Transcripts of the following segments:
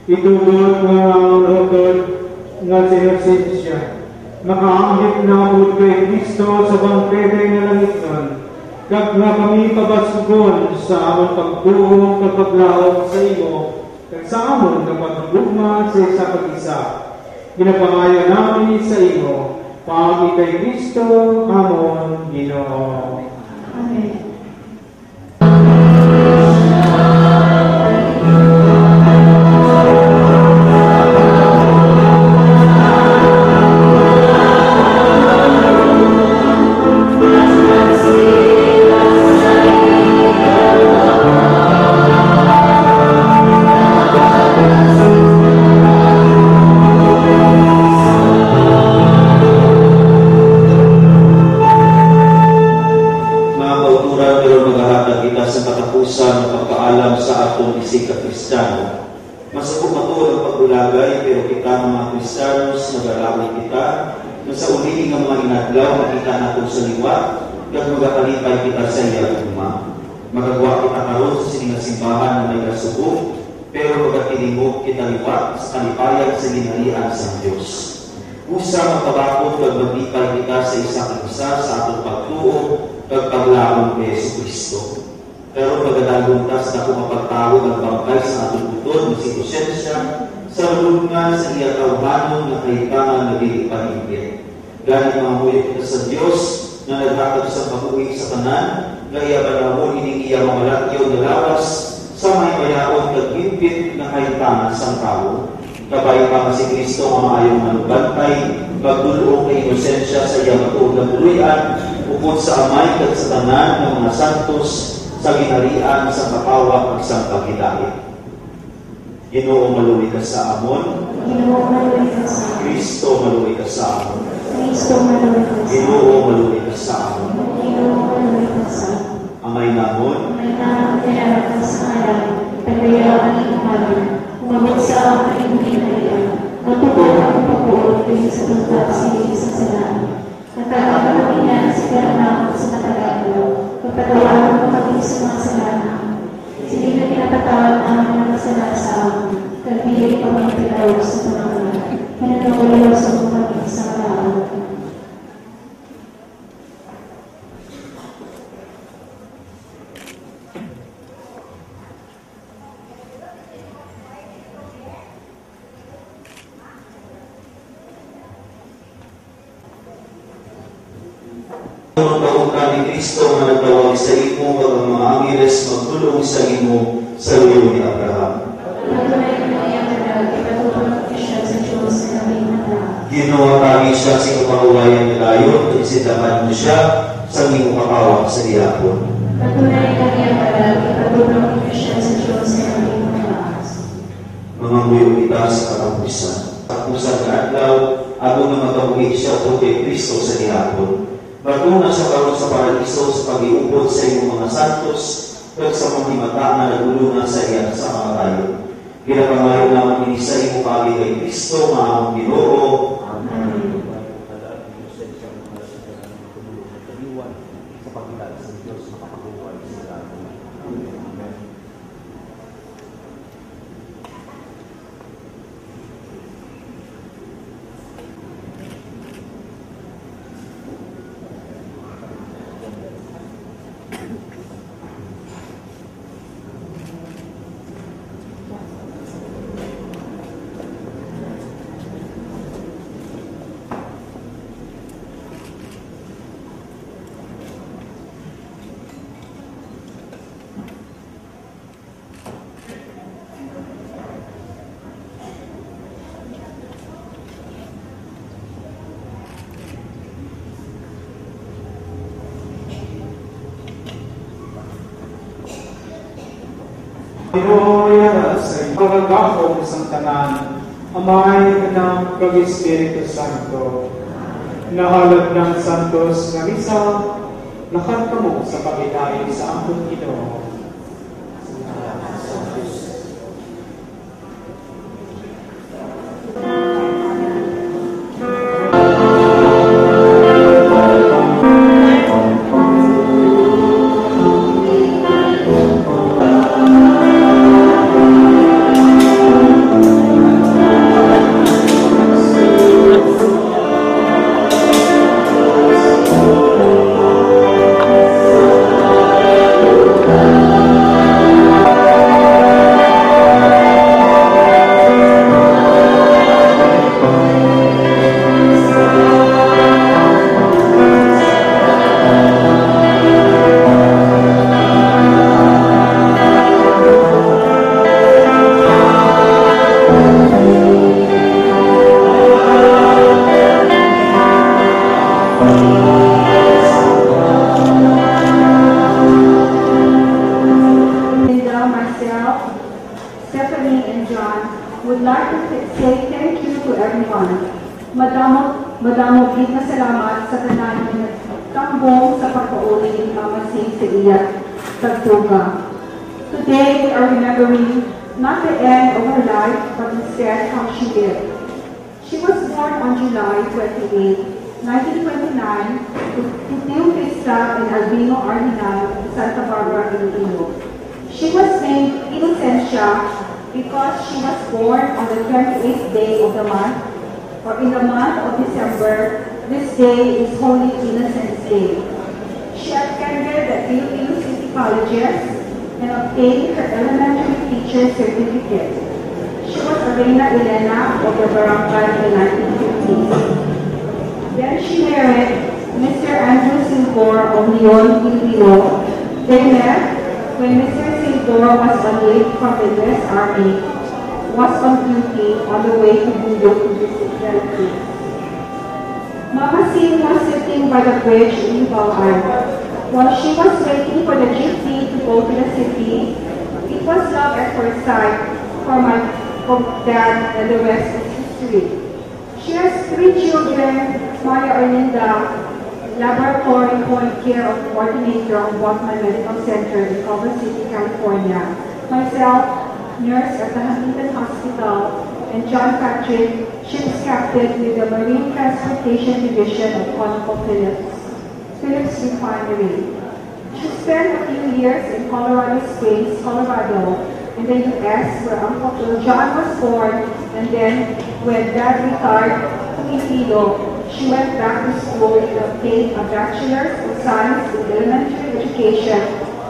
Itugod nga ang rotod nga si Ersensya. Nakaangit na po kay Kristo sa bangkete nga langitan. Kag nga kami pabasgon sa amon pagtuong kapaglaog sa imo, kag sa amon kapagugma sa isa pag-isa. Ginapangayo namin sa imo, pagi kay Kristo, amon Ginoo. Amen. Gani mamulit kita sa Diyos na naghatag sa pag-uwi sa kanan, gaya banawon ining iya mamalakyaw na lawas sa may bayaon kaghimpit na kahitangan sa tao. Kabay pa si Kristo ang maayong manubantay, magdulong na inosensya sa iya matuod na tuluyan, upod sa amay kat sa tanan ng mga santos sa ginarian sa kapawak at sa paghidalit. Ginoo maluwi ka sa amon, Ginoo maluwi ka sa amon, Kristo maluwi ka sa amon, Kristo maluwi ka sa amon, Ginoo maluwi ka sa amon, Ginoo maluwi ka sa amon. Amay namon, Amay namon kaya ka sa alam, pagkayaan ng umaga, umabot sa aking hinayaan, matupad ang pag-uod sa tuntas sa salamin. Nagkakaroon niya sa karanahan sa matagalaw, pagpatawaran mo kami sa mga salamin. Sige na pinapatawad ang mga kasalanan sa amin, kagbigay pa mga pinawag sa pangalan, pinanawalaw sa mga sa karaan. Ang ka ni Kristo na nagtawag sa imo kag ang mga angeles magtulong sa imo sa luyo ni Abraham. Ginawa kami siya sa kapahuwayan ni Dayon at isitaman mo siya sa iyong kakawak sa diyapon. Patunay kami ang palagi, patulong niyo siya sa Diyos sa aming malakas. Mga muyo kita sa katapusan. Katapusan na adlaw, ako na matabuhi siya po kay Kristo sa diyapon. Matuna siya karon sa paraiso sa pag-iubod sa iyong mga santos at sa mga himata na nagulungan sa iyan sa mga tayo. Ginapangayo naman ini sa iyong kami kay Kristo, maamang Ginoo. Amen. Hinoya sa pagkakong isang tanan, Amay ng Pag-Espiritu Santo, nahalad ng Santos nga misa, nakat mo sa paghidain sa ampun Ginoo. Stephanie, and John would like to say thank you to everyone. Madamog na salamat sa tanan ng tambong sa pagpauli ng Mama Sing sa iyat Tagtuga. Today we are remembering not the end of her life, but instead how she lived. She was born on July 28, 1929, to Tio Vista and Albino Arlinal in Santa Barbara, Iloilo. She was named Inocencia because she was born on the 28th day of the month, or in the month of December. This day is Holy Innocents' Day. She attended the Iloilo City Colleges and obtained her elementary teacher's certificate. She was a Reina Elena of the barangay in the 1950s. Then she married Mr. Andrew Silvor of Leon, Iloilo. They met when Mr. Silvor was on leave from the U.S. Army, was on duty on the way to Budo to visit relatives. Mama Sing was sitting by the bridge in Ibawan. While she was waiting for the gypsy to go to the city, it was love at first sight for my dad, and the rest is history. She has 3 children: Maria Erlinda, laboratory point care of coordinator of Bosman Medical Center in Culver City, California. Myself, nurse at the Huntington Hospital, and John Patrick, ship's captain with the Marine Transportation Division of ConocoPhillips Refinery. She spent a few years in Colorado Springs, Colorado, in the U.S., where Uncle John was born, and then when Dad retired to Iloilo, she went back to school and obtained a Bachelor's of Science in Elementary Education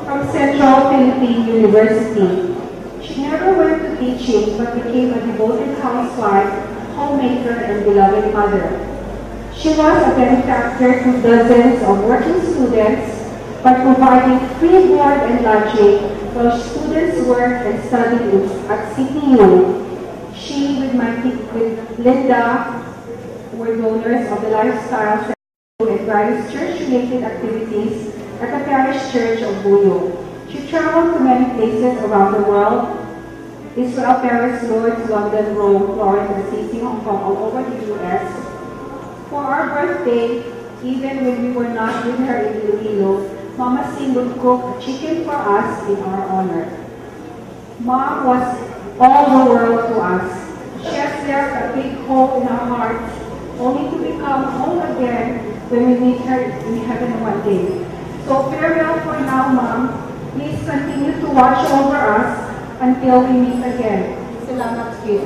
from Central Philippine University. She never went to teaching, but became a devoted housewife, homemaker, and beloved mother. She was a benefactor to dozens of working students by providing free board and lodging while students worked and studied at CTU. She, with Linda, were donors of the Lifestyle Center and various church-related activities at the Parish Church of Buyo. She traveled to many places around the world: Israel, Paris, Lourdes, London, Rome, Florence, Assisi, Hong Kong, all over the U.S. For our birthday, even when we were not with her in Iloilo, Mama Sing would cook chicken for us in our honor. Mom was all the world to us. She has left a big hole in our hearts, only to become home again when we meet her in heaven one day. So farewell for now, Mom. Please continue to watch over us until we meet again. Salamat po.